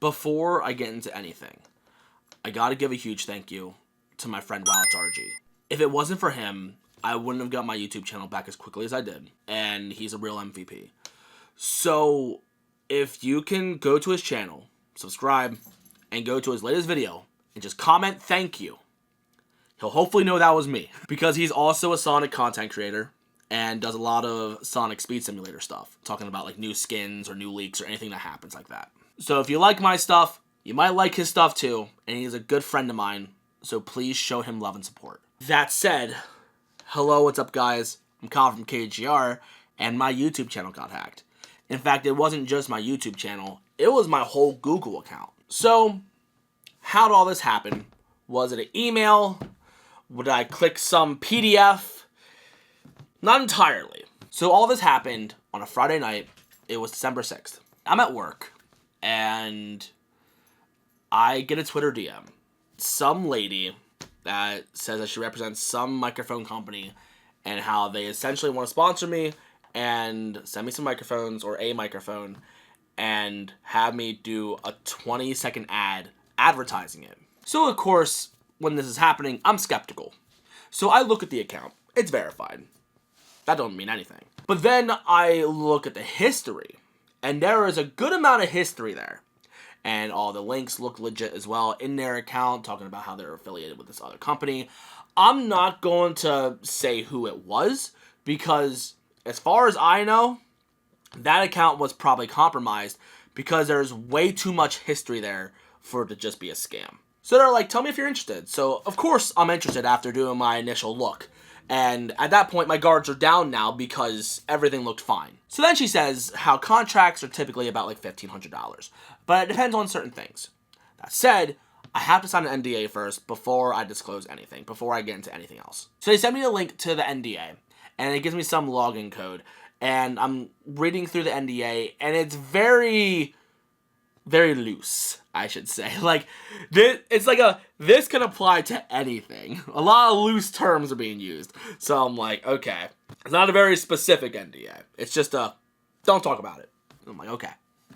Before I get into anything, I gotta give a huge thank you to my friend WildRG. If it wasn't for him, I wouldn't have got my YouTube channel back as quickly as I did, and he's a real MVP. So, if you can go to his channel, subscribe, and go to his latest video, and just comment thank you, he'll hopefully know that was me. Because he's also a Sonic content creator, and does a lot of Sonic Speed Simulator stuff, talking about like new skins or new leaks or anything that happens like that. So if you like my stuff, you might like his stuff too, and he's a good friend of mine, so please show him love and support. That said, hello, what's up guys? I'm Kyle from KGR, and my YouTube channel got hacked. In fact, it wasn't just my YouTube channel, it was my whole Google account. So, how did all this happen? Was it an email? Would I click some PDF? Not entirely. So all this happened on a Friday night. It was December 6th. I'm at work, and I get a Twitter DM. Some lady that says that she represents some microphone company and how they essentially want to sponsor me and send me some microphones or a microphone and have me do a 20-second ad advertising it. So, of course, when this is happening, I'm skeptical. So I look at the account. It's verified. That don't mean anything. But then I look at the history, and there is a good amount of history there. And all the links look legit as well in their account, talking about how they're affiliated with this other company. I'm not going to say who it was, because as far as I know, that account was probably compromised because there's way too much history there for it to just be a scam. So they're like, tell me if you're interested. So, of course, I'm interested after doing my initial look. And at that point, my guards are down now because everything looked fine. So then she says how contracts are typically about like $1,500. But it depends on certain things. That said, I have to sign an NDA first before I disclose anything, before I get into anything else. So they send me a link to the NDA, and it gives me some login code. And I'm reading through the NDA, and it's very loose, I should say. Like, it's like this can apply to anything. A lot of loose terms are being used. So I'm like, okay. It's not a very specific NDA. It's just don't talk about it. I'm like, okay.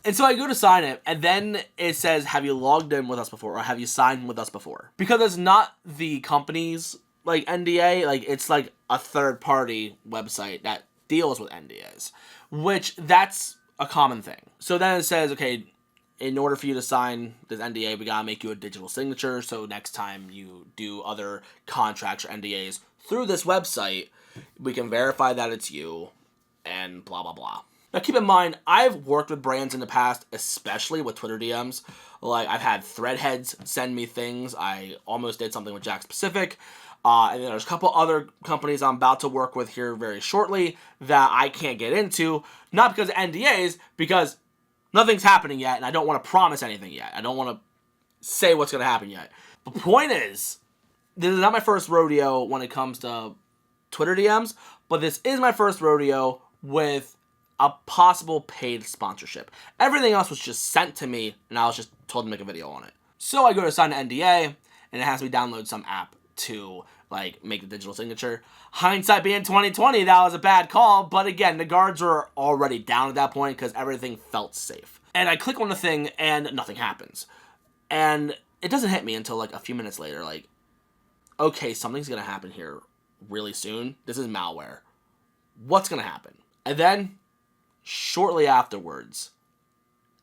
And so I go to sign it, and then it says, have you logged in with us before, or have you signed with us before? Because it's not the company's, like, NDA. Like, it's like a third-party website that deals with NDAs, which that's a common thing. So then it says, okay, in order for you to sign this NDA, we gotta make you a digital signature, so next time you do other contracts or NDAs through this website, we can verify that it's you, and blah, blah, blah. Now, keep in mind, I've worked with brands in the past, especially with Twitter DMs. Like, I've had Threadheads send me things. I almost did something with Jack Pacific. And then there's a couple other companies I'm about to work with here very shortly that I can't get into, not because of NDAs, because nothing's happening yet, and I don't want to promise anything yet. I don't want to say what's going to happen yet. The point is, this is not my first rodeo when it comes to Twitter DMs, but this is my first rodeo with a possible paid sponsorship. Everything else was just sent to me, and I was just told to make a video on it. So I go to sign an NDA, and it has me download some app to, like, make the digital signature. Hindsight being 2020, that was a bad call, but again, the guards were already down at that point because everything felt safe. And I click on the thing, and nothing happens. And it doesn't hit me until, like, a few minutes later, like, okay, something's gonna happen here really soon. This is malware. What's gonna happen? And then, shortly afterwards,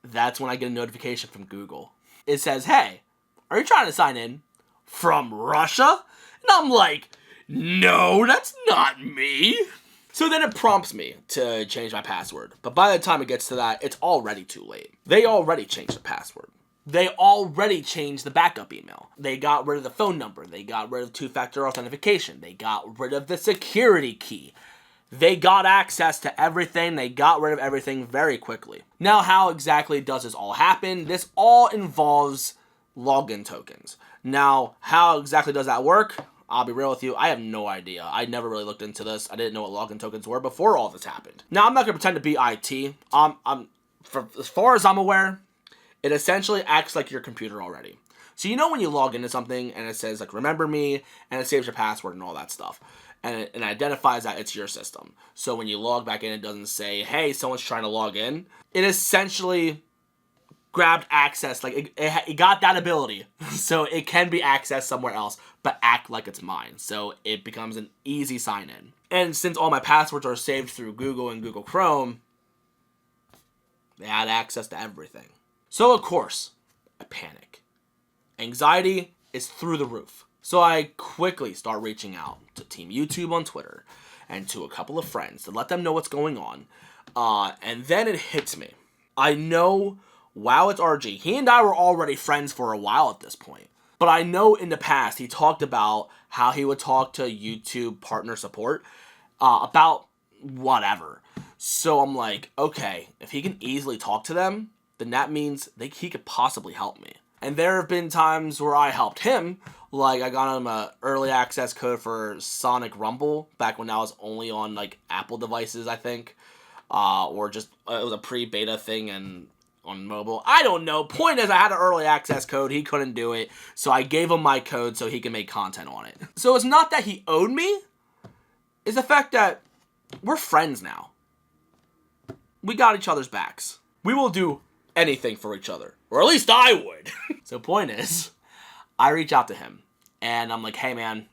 that's when I get a notification from Google. It says, hey, are you trying to sign in from Russia? And I'm like, no, that's not me. So then it prompts me to change my password. But by the time it gets to that, it's already too late. They already changed the password. They already changed the backup email. They got rid of the phone number. They got rid of two-factor authentication. They got rid of the security key. They got access to everything. They got rid of everything very quickly. Now, how exactly does this all happen? This all involves login tokens. Now, how exactly does that work? I'll be real with you, I have no idea. I never really looked into this. I didn't know what login tokens were before all this happened. Now, I'm not going to pretend to be IT. As far as I'm aware, it essentially acts like your computer already. So you know when you log into something and it says, like, remember me, and it saves your password and all that stuff. And it identifies that it's your system. So when you log back in, it doesn't say, hey, someone's trying to log in. It essentially grabbed access, like it got that ability, so it can be accessed somewhere else, but act like it's mine, so it becomes an easy sign-in. And since all my passwords are saved through Google and Google Chrome, they had access to everything. So of course, I panic. Anxiety is through the roof. So I quickly start reaching out to Team YouTube on Twitter and to a couple of friends to let them know what's going on. And then it hits me. I know Wow, it's RG. He and I were already friends for a while at this point. But I know in the past he talked about how he would talk to YouTube partner support about whatever. So I'm like, okay, if he can easily talk to them, then that means he could possibly help me. And there have been times where I helped him. Like, I got him an early access code for Sonic Rumble back when I was only on, like, Apple devices, I think. Or just, it was a pre-beta thing and on mobile. I don't know. Point is, I had an early access code. He couldn't do it. So I gave him my code so he can make content on it. So it's not that he owed me. It's the fact that we're friends now. We got each other's backs. We will do anything for each other. Or at least I would. So point is, I reach out to him. And I'm like, hey man,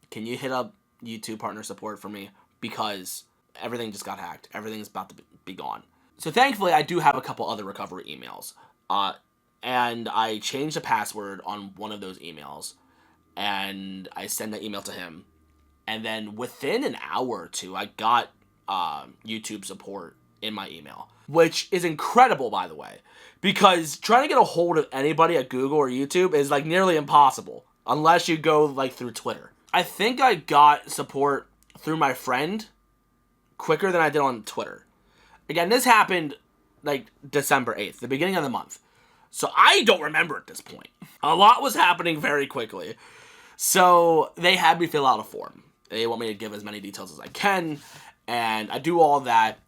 can you hit up YouTube partner support for me? Because everything just got hacked. Everything's about to be gone. So thankfully, I do have a couple other recovery emails. And I changed the password on one of those emails. And I send that email to him. And then within an hour or two, I got YouTube support in my email. Which is incredible, by the way. Because trying to get a hold of anybody at Google or YouTube is like nearly impossible. Unless you go like through Twitter. I think I got support through my friend quicker than I did on Twitter. Again, this happened like December 8th, the beginning of the month. So I don't remember at this point. A lot was happening very quickly. So they had me fill out a form. They want me to give as many details as I can. And I do all that.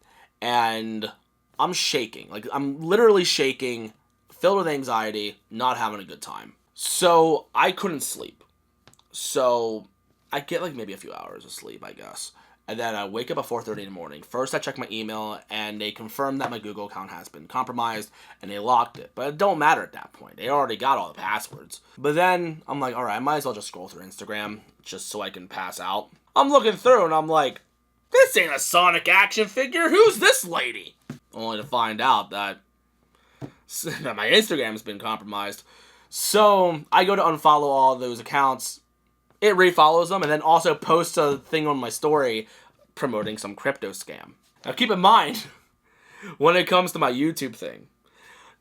And I'm shaking. Like, I'm literally shaking, filled with anxiety, not having a good time. So I couldn't sleep. So I get like maybe a few hours of sleep, I guess. And then I wake up at 4:30 in the morning. First, I check my email, and they confirm that my Google account has been compromised, and they locked it. But it don't matter at that point. They already got all the passwords. But then, I'm like, all right, I might as well just scroll through Instagram, just so I can pass out. I'm looking through, and I'm like, this ain't a Sonic action figure. Who's this lady? Only to find out that my Instagram's been compromised. So, I go to unfollow all those accounts. It refollows them and then also posts a thing on my story promoting some crypto scam. Now keep in mind, when it comes to my YouTube thing,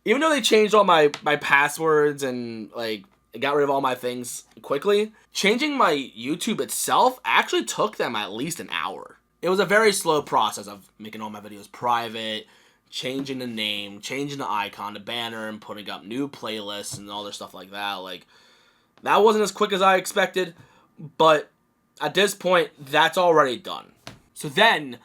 even though they changed all my passwords and like got rid of all my things quickly, changing my YouTube itself actually took them at least an hour. It was a very slow process of making all my videos private, changing the name, changing the icon, the banner, and putting up new playlists and all this stuff like that. Like, that wasn't as quick as I expected, but at this point, that's already done. So then,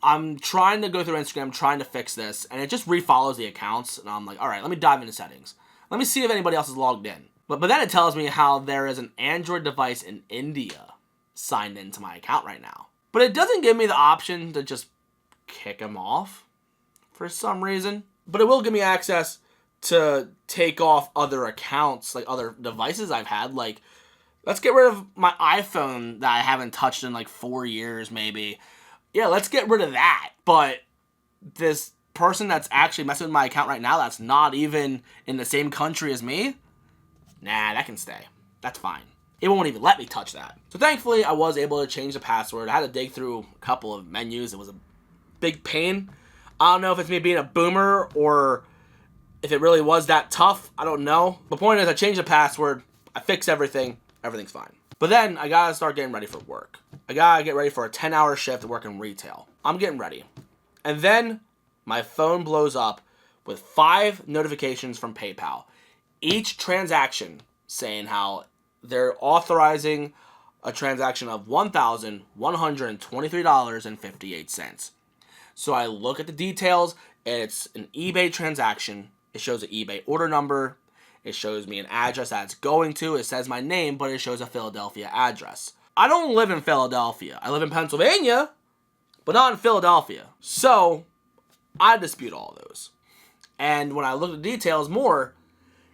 I'm trying to go through Instagram, trying to fix this, and it just refollows the accounts, and I'm like, alright, let me dive into settings. Let me see if anybody else is logged in. But then it tells me how there is an Android device in India signed into my account right now. But it doesn't give me the option to just kick them off for some reason. But it will give me access to take off other accounts, like other devices I've had. Like, let's get rid of my iPhone that I haven't touched in like 4 years maybe. Yeah, let's get rid of that. But this person that's actually messing with my account right now that's not even in the same country as me, nah, that can stay. That's fine. It won't even let me touch that. So thankfully, I was able to change the password. I had to dig through a couple of menus. It was a big pain. I don't know if it's me being a boomer or if it really was that tough. I don't know. The point is, I changed the password. I fixed everything. Everything's fine. But then, I gotta start getting ready for work. I gotta get ready for a 10-hour shift working retail. I'm getting ready. And then, my phone blows up with 5 notifications from PayPal. Each transaction saying how they're authorizing a transaction of $1,123.58. So I look at the details, and it's an eBay transaction. It shows an eBay order number. It shows me an address that it's going to. It says my name, but it shows a Philadelphia address. I don't live in Philadelphia. I live in Pennsylvania, but not in Philadelphia. So I dispute all of those. And when I look at the details more,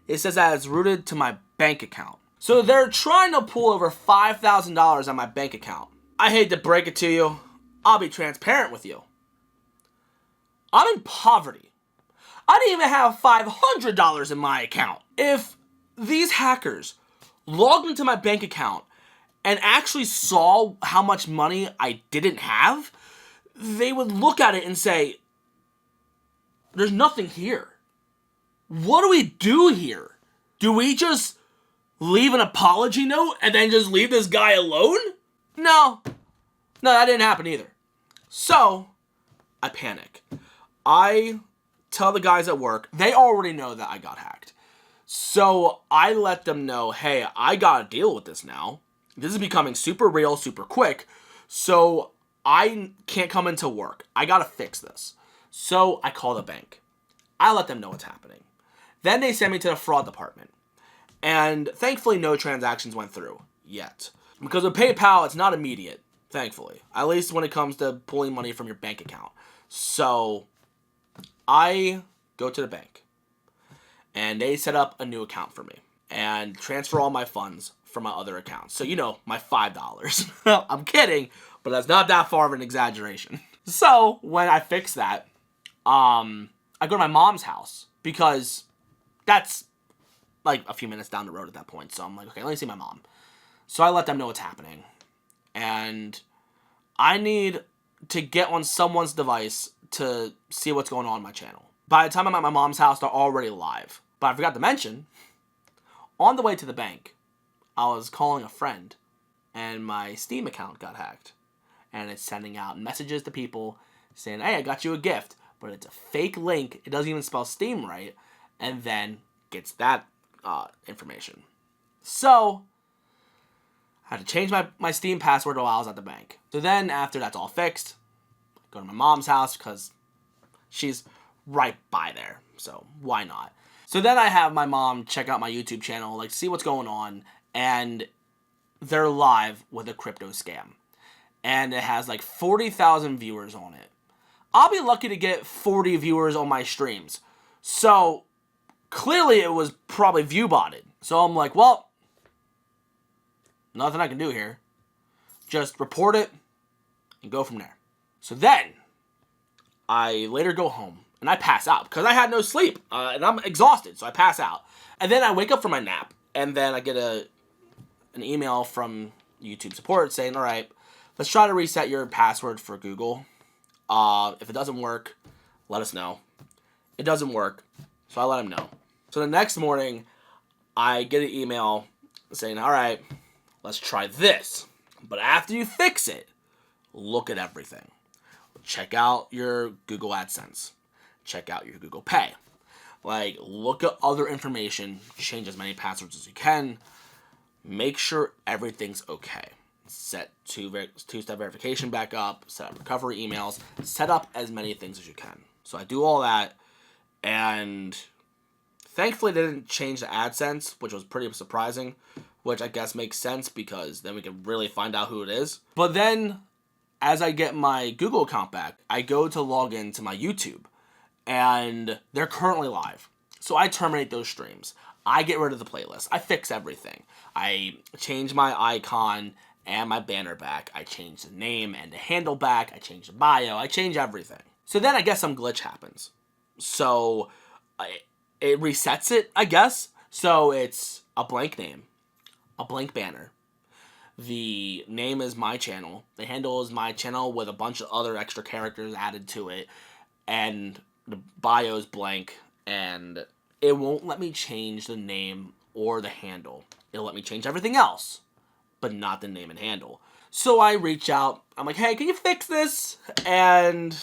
it says that it's routed to my bank account. So they're trying to pull over $5,000 on my bank account. I hate to break it to you. I'll be transparent with you. I'm in poverty. I didn't even have $500 in my account. If these hackers logged into my bank account and actually saw how much money I didn't have, they would look at it and say, there's nothing here. What do we do here? Do we just leave an apology note and then just leave this guy alone? No, that didn't happen either. So, I panic. I tell the guys at work, they already know that I got hacked. So, I let them know, hey, I gotta deal with this now. This is becoming super real, super quick. So, I can't come into work. I gotta fix this. So, I call the bank. I let them know what's happening. Then they send me to the fraud department. And thankfully, no transactions went through yet. Because with PayPal, it's not immediate, thankfully. At least when it comes to pulling money from your bank account. So, I go to the bank. And they set up a new account for me. And transfer all my funds from my other accounts. So, my $5. I'm kidding, but that's not that far of an exaggeration. So, when I fix that, I go to my mom's house. Because that's like a few minutes down the road at that point. So I'm like, okay, let me see my mom. So I let them know what's happening. And I need to get on someone's device to see what's going on in my channel. By the time I'm at my mom's house, they're already live. But I forgot to mention, on the way to the bank, I was calling a friend. And my Steam account got hacked. And it's sending out messages to people saying, hey, I got you a gift. But it's a fake link. It doesn't even spell Steam right. And then gets that information. So, I had to change my Steam password while I was at the bank. So then, after that's all fixed, I go to my mom's house because she's right by there. So, why not? So then I have my mom check out my YouTube channel, see what's going on. And they're live with a crypto scam. And it has 40,000 viewers on it. I'll be lucky to get 40 viewers on my streams. So, clearly it was probably view-botted. So I'm like, well, nothing I can do here. Just report it and go from there. So then, I later go home and I pass out because I had no sleep and I'm exhausted. So I pass out. And then I wake up from my nap and then I get an email from YouTube support saying, all right, let's try to reset your password for Google. If it doesn't work, let us know. It doesn't work, so I let him know. So the next morning, I get an email saying, all right, let's try this. But after you fix it, look at everything. Check out your Google AdSense. Check out your Google Pay. Look at other information. Change as many passwords as you can. Make sure everything's okay. Set two-step verification back up, set up recovery emails, set up as many things as you can. So I do all that, and thankfully they didn't change the AdSense, which was pretty surprising, which I guess makes sense because then we can really find out who it is. But then, as I get my Google account back, I go to log into my YouTube, and they're currently live. So I terminate those streams. I get rid of the playlist. I fix everything. I change my icon and my banner back. I change the name and the handle back. I change the bio. I change everything. So then I guess some glitch happens. So it resets it, I guess. So it's a blank name, a blank banner. The name is my channel. The handle is my channel with a bunch of other extra characters added to it. And the bio is blank. And it won't let me change the name or the handle. It'll let me change everything else, but not the name and handle. So I reach out. I'm like, hey, can you fix this? And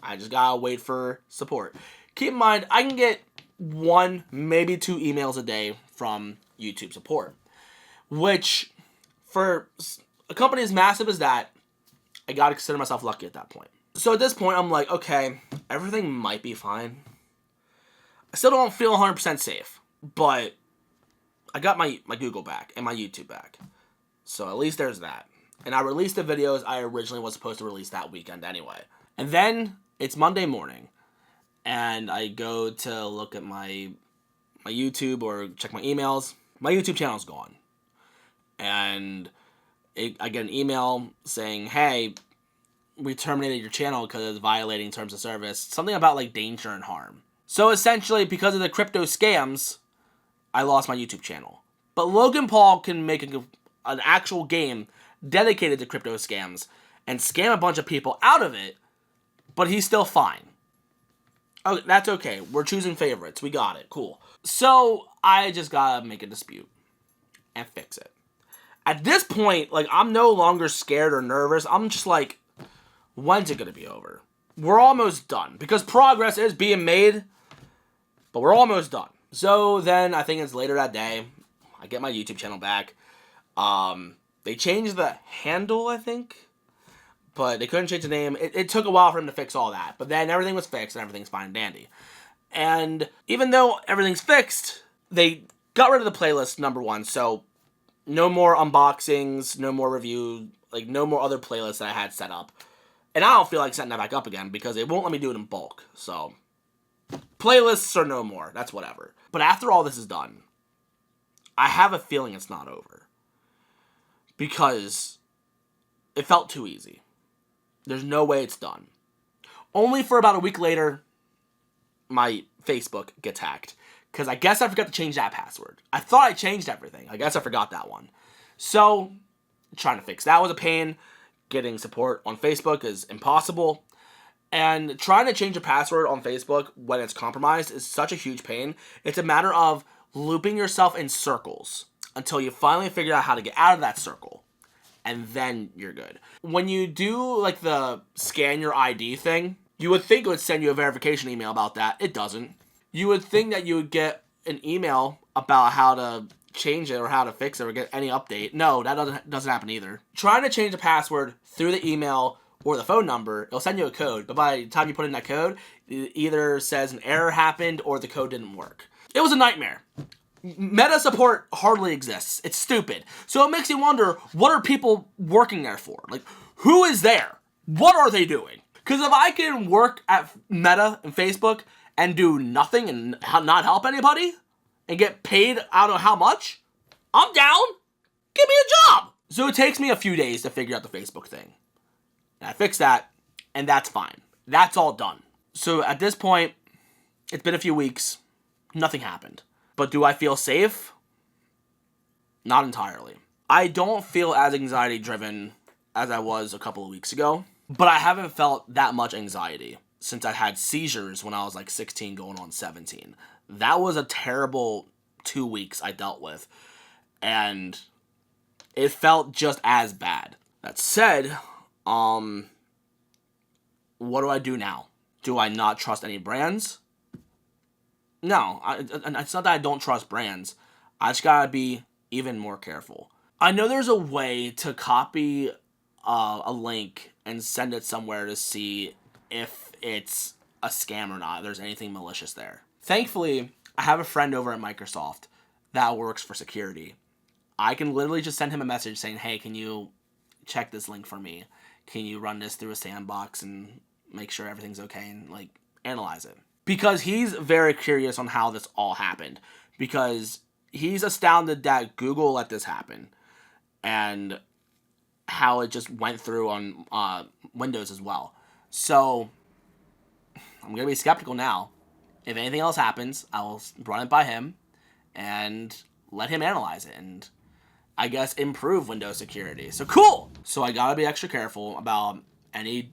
I just gotta wait for support. Keep in mind, I can get 1, maybe 2 emails a day from YouTube support, which for a company as massive as that, I gotta consider myself lucky at that point. So at this point, I'm like, okay, everything might be fine. I still don't feel 100% safe, but I got my Google back and my YouTube back. So at least there's that. And I released the videos I originally was supposed to release that weekend anyway. And then it's Monday morning. and I go to look at my YouTube or check my emails, my YouTube channel's gone. And I get an email saying, hey, we terminated your channel because it's violating terms of service. Something about like danger and harm. So essentially, because of the crypto scams, I lost my YouTube channel. But Logan Paul can make an actual game dedicated to crypto scams and scam a bunch of people out of it, but he's still fine. Oh, that's okay. We're choosing favorites. We got it. Cool. So I just gotta make a dispute and fix it. At this point, like, I'm no longer scared or nervous. I'm just like, when's it gonna be over? We're almost done because progress is being made, but we're almost done. So then I think it's later that day, I get my YouTube channel back. They changed the handle, I think, but they couldn't change the name. It took a while for them to fix all that, but then everything was fixed and everything's fine and dandy. And even though everything's fixed, they got rid of the playlist, number one. So no more unboxings, no more review, like no more other playlists that I had set up. And I don't feel like setting that back up again because they won't let me do it in bulk. So playlists are no more. That's whatever. But after all this is done, I have a feeling it's not over. Because it felt too easy. There's no way it's done. Only for about a week later, my Facebook gets hacked. Because I guess I forgot to change that password. I thought I changed everything. I guess I forgot that one. So, trying to fix that was a pain. Getting support on Facebook is impossible. And trying to change a password on Facebook when it's compromised is such a huge pain. It's a matter of looping yourself in circles until you finally figure out how to get out of that circle. And then you're good. When you do like the scan your ID thing, you would think it would send you a verification email about that. It doesn't. You would think that you would get an email about how to change it or how to fix it or get any update. No, that doesn't happen either. Trying to change a password through the email or the phone number, it'll send you a code, but by the time you put in that code, it either says an error happened or the code didn't work. It was a nightmare. Meta support hardly exists. It's stupid. So it makes you wonder, what are people working there for? Like, who is there? What are they doing? Because if I can work at Meta and Facebook and do nothing and not help anybody and get paid I don't know how much, I'm down. Give me a job. So it takes me a few days to figure out the Facebook thing. And I fix that, and that's fine. That's all done. So at this point, it's been a few weeks. Nothing happened. But do I feel safe? Not entirely. I don't feel as anxiety-driven as I was a couple of weeks ago, but I haven't felt that much anxiety since I had seizures when I was like 16 going on 17. That was a terrible 2 weeks I dealt with, and it felt just as bad. That said, what do I do now? Do I not trust any brands? No, it's not that I don't trust brands. I just gotta be even more careful. I know there's a way to copy a link and send it somewhere to see if it's a scam or not, if there's anything malicious there. Thankfully, I have a friend over at Microsoft that works for security. I can literally just send him a message saying, hey, can you check this link for me? Can you run this through a sandbox and make sure everything's okay and like analyze it? Because he's very curious on how this all happened. Because he's astounded that Google let this happen. And how it just went through on Windows as well. So, I'm going to be skeptical now. If anything else happens, I will run it by him and let him analyze it. And I guess improve Windows security. So, cool! So, I got to be extra careful about any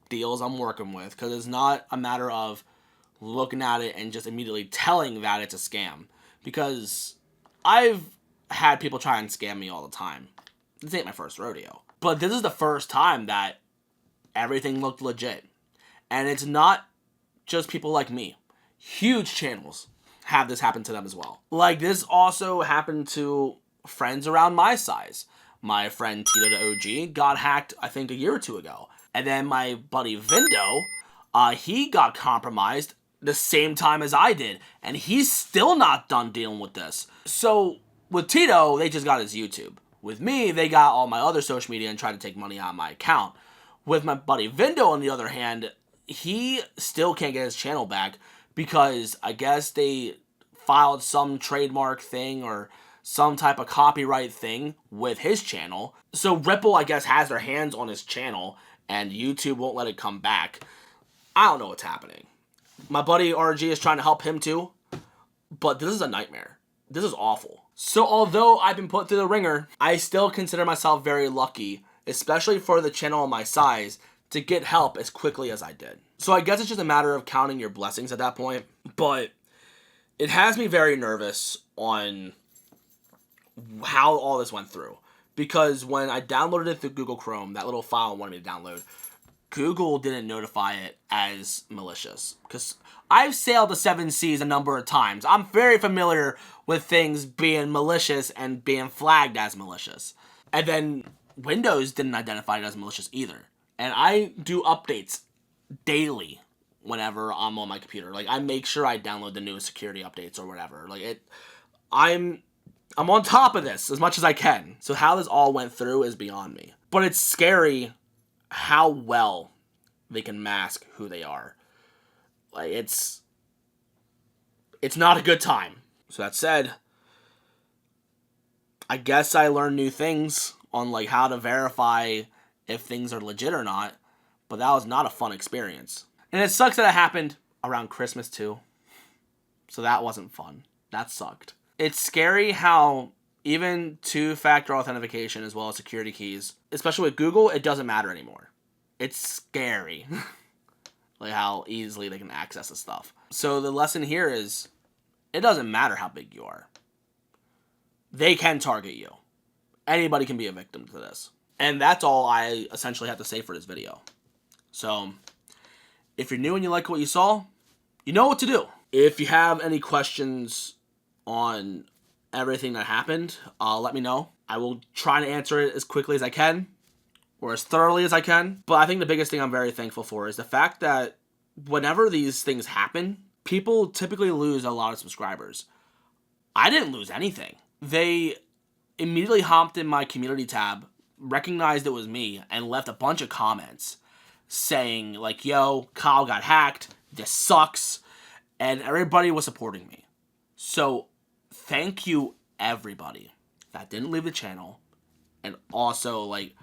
deals I'm working with. Because it's not a matter of looking at it and just immediately telling that it's a scam. Because I've had people try and scam me all the time. This ain't my first rodeo. But this is the first time that everything looked legit. And it's not just people like me. Huge channels have this happen to them as well. Like, this also happened to friends around my size. My friend Tito the OG got hacked, I think, a year or two ago. And then my buddy Vindo, he got compromised the same time as I did. And he's still not done dealing with this. So, with Tito, they just got his YouTube. With me, they got all my other social media and tried to take money out of my account. With my buddy Vindo, on the other hand, he still can't get his channel back because I guess they filed some trademark thing or some type of copyright thing with his channel. So Ripple, I guess, has their hands on his channel and YouTube won't let it come back. I don't know what's happening. My buddy RG is trying to help him too, but this is a nightmare. This is awful. So although I've been put through the ringer, I still consider myself very lucky, especially for the channel of my size, to get help as quickly as I did. So I guess it's just a matter of counting your blessings at that point, but it has me very nervous on how all this went through. Because when I downloaded it through Google Chrome, that little file I wanted me to download, Google didn't notify it as malicious. Because I've sailed the 7 seas a number of times. I'm very familiar with things being malicious and being flagged as malicious. And then Windows didn't identify it as malicious either. And I do updates daily whenever I'm on my computer. Like, I make sure I download the newest security updates or whatever. Like, I'm on top of this as much as I can. So how this all went through is beyond me. But it's scary how well they can mask who they are. Like, it's not a good time. So that said, I guess I learned new things on like how to verify if things are legit or not, but that was not a fun experience. And it sucks that it happened around Christmas too. So that wasn't fun. That sucked. It's scary how even two-factor authentication as well as security keys, especially with Google, it doesn't matter anymore. It's scary. Like how easily they can access this stuff. So the lesson here is, it doesn't matter how big you are. They can target you. Anybody can be a victim to this. And that's all I essentially have to say for this video. So, if you're new and you like what you saw, you know what to do. If you have any questions on everything that happened, let me know. I will try to answer it as quickly as I can, or as thoroughly as I can. But I think the biggest thing I'm very thankful for is the fact that whenever these things happen, people typically lose a lot of subscribers. I didn't lose anything. They immediately hopped in my community tab, recognized it was me, and left a bunch of comments saying like, yo, Kyle got hacked, this sucks, and everybody was supporting me. So thank you everybody that didn't leave the channel and also like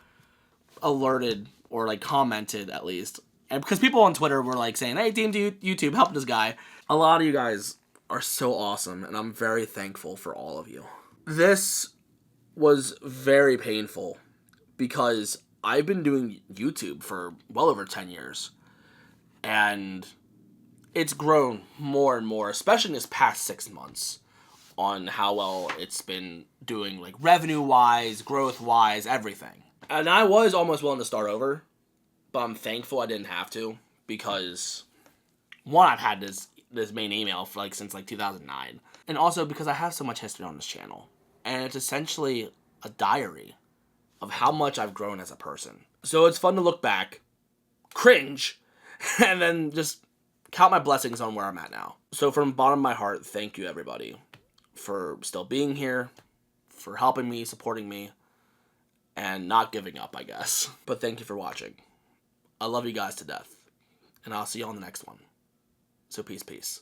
alerted or like commented at least. And because people on Twitter were like saying, hey, team YouTube, help this guy. A lot of you guys are so awesome, and I'm very thankful for all of you. This was very painful because I've been doing YouTube for well over 10 years, and it's grown more and more, especially in this past 6 months, on how well it's been doing, like revenue-wise, growth-wise, everything. And I was almost willing to start over, but I'm thankful I didn't have to, because one, I've had this main email for since 2009, and also because I have so much history on this channel, and it's essentially a diary of how much I've grown as a person. So it's fun to look back, cringe, and then just count my blessings on where I'm at now. So from the bottom of my heart, thank you everybody for still being here, for helping me, supporting me, and not giving up, I guess. But thank you for watching. I love you guys to death, and I'll see you on the next one. So peace.